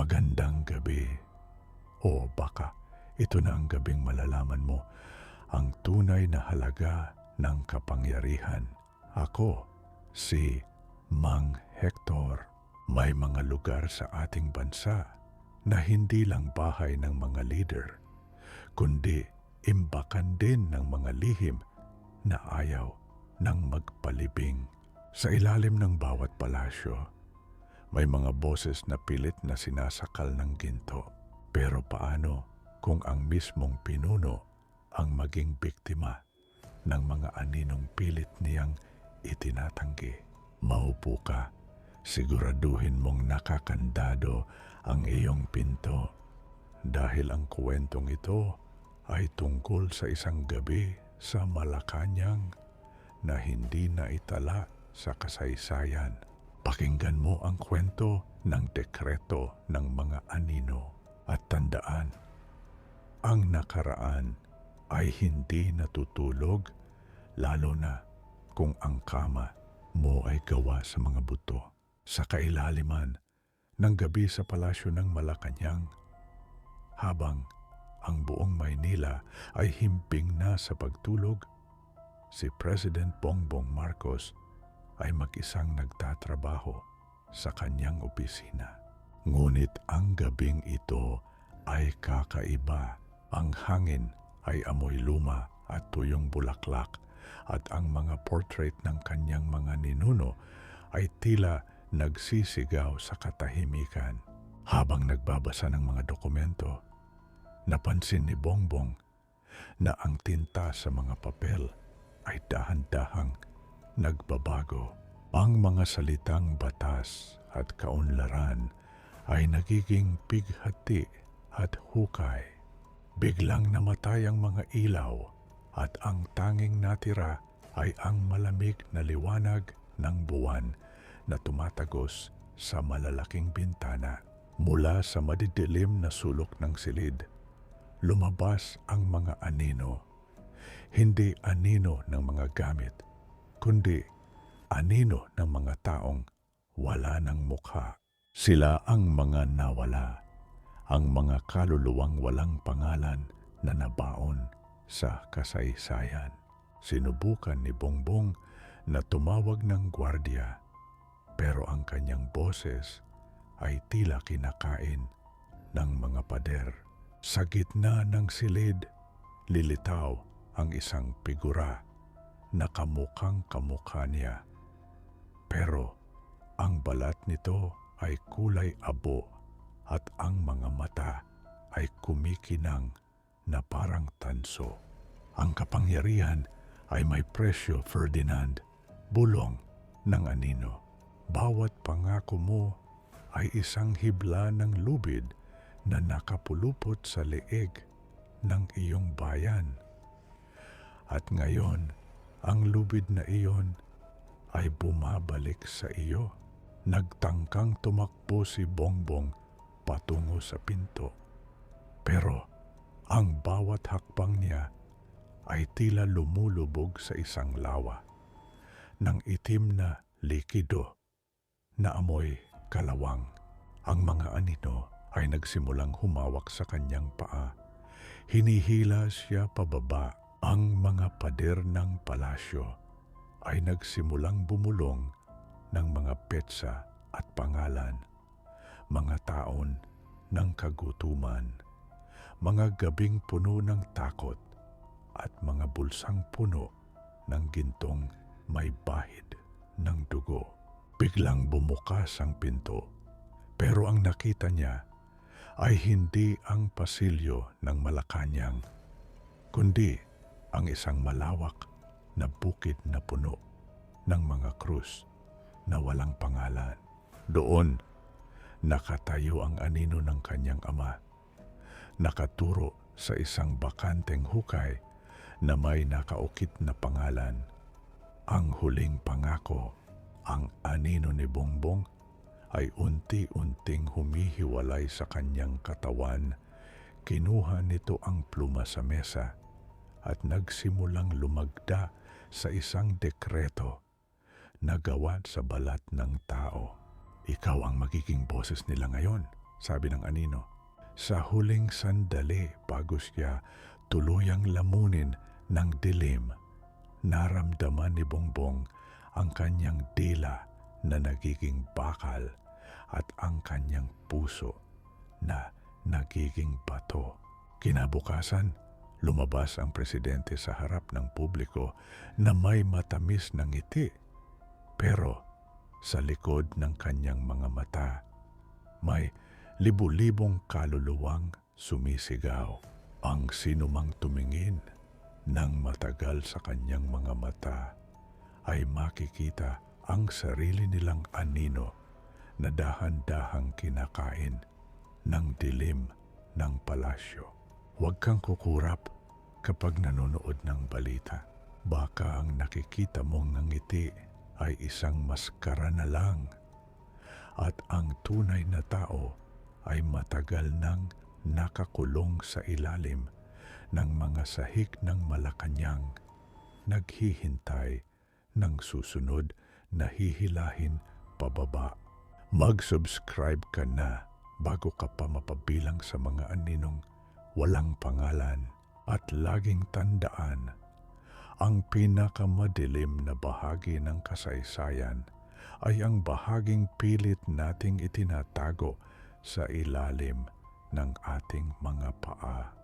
Magandang gabi. O baka ito na ang gabing malalaman mo ang tunay na halaga ng kapangyarihan. Ako, si Mang Hector. May mga lugar sa ating bansa na hindi lang bahay ng mga leader, kundi imbakan din ng mga lihim na ayaw ng magpalibing. Sa ilalim ng bawat palasyo, may mga boses na pilit na sinasakal ng ginto. Pero paano kung ang mismong pinuno ang maging biktima ng mga aninong pilit niyang itinatanggi? Maupo ka, siguraduhin mong nakakandado ang iyong pinto. Dahil ang kwentong ito ay tungkol sa isang gabi sa Malacanang na hindi na itala sa kasaysayan. Pakinggan mo ang kwento ng dekreto ng mga anino at tandaan, ang nakaraan ay hindi natutulog lalo na kung ang kama mo ay gawa sa mga buto. Sa kailaliman ng gabi sa palasyo ng Malacanang, habang ang buong Maynila ay himping na sa pagtulog, si President Bongbong Marcos ay mag-isang nagtatrabaho sa kanyang opisina. Ngunit ang gabing ito ay kakaiba. Ang hangin ay amoy luma at tuyong bulaklak at ang mga portrait ng kanyang mga ninuno ay tila nagsisigaw sa katahimikan. Habang nagbabasa ng mga dokumento, napansin ni Bongbong na ang tinta sa mga papel ay dahan-dahang nagbabago. Ang mga salitang batas at kaunlaran ay nagiging bighati at hukay. Biglang namatay ang mga ilaw at ang tanging natira ay ang malamig na liwanag ng buwan na tumatagos sa malalaking bintana. Mula sa madidilim na sulok ng silid, lumabas ang mga anino. Hindi anino ng mga gamit, kundi anino ng mga taong wala ng mukha. Sila ang mga nawala, ang mga kaluluwang walang pangalan na nabaon sa kasaysayan. Sinubukan ni Bongbong na tumawag ng gwardiya, pero ang kanyang boses ay tila kinakain ng mga pader. Sa gitna ng silid, lilitaw ang isang figura na kamukhang kamukha niya. Pero ang balat nito ay kulay abo at ang mga mata ay kumikinang na parang tanso. Ang kapangyarihan ay may presyo, Ferdinand, bulong ng anino. Bawat pangako mo ay isang hibla ng lubid na nakapulupot sa leeg ng iyong bayan. At ngayon, ang lubid na iyon ay bumabalik sa iyo. Nagtangkang tumakbo si Bongbong patungo sa pinto. Pero ang bawat hakbang niya ay tila lumulubog sa isang lawa ng itim na likido na amoy kalawang. Ang mga anino ay nagsimulang humawak sa kanyang paa. Hinihila siya pababa. Ang mga pader ng palasyo ay nagsimulang bumulong ng mga petsa at pangalan, mga taon ng kagutuman, mga gabing puno ng takot at mga bulsang puno ng gintong may bahid ng dugo. Biglang bumukas ang pinto, pero ang nakita niya ay hindi ang pasilyo ng Malacanang, kundi ang isang malawak na bukid na puno ng mga krus na walang pangalan. Doon, nakatayo ang anino ng kanyang ama, nakaturo sa isang bakanteng hukay na may nakaukit na pangalan. Ang huling pangako. Ang anino ni Bongbong ay unti-unting humihiwalay sa kanyang katawan. Kinuha nito ang pluma sa mesa at nagsimulang lumagda sa isang dekreto na gawa sa balat ng tao. Ikaw ang magiging boses nila ngayon. sabi ng anino. Sa huling sandali bago siya tuluyang lamunin ng dilim, naramdaman ni Bongbong ang kanyang dila na nagiging bakal at ang kanyang puso na nagiging bato. Kinabukasan, lumabas ang presidente sa harap ng publiko na may matamis na ngiti. Pero sa likod ng kanyang mga mata, may libu-libong kaluluwang sumisigaw. Ang sinumang tumingin ng matagal sa kanyang mga mata ay makikita ang sarili nilang anino na dahan-dahang kinakain ng dilim ng palasyo. Huwag kang kukurap kapag nanonood ng balita. Baka ang nakikita mong ngiti ay isang maskara na lang at ang tunay na tao ay matagal nang nakakulong sa ilalim ng mga sahig ng Malacanang, naghihintay ng susunod na hihilahin pababa. Mag-subscribe ka na bago ka pa mapabilang sa mga aninong walang pangalan. At laging tandaan, ang pinakamadilim na bahagi ng kasaysayan ay ang bahaging pilit nating itinatago sa ilalim ng ating mga paa.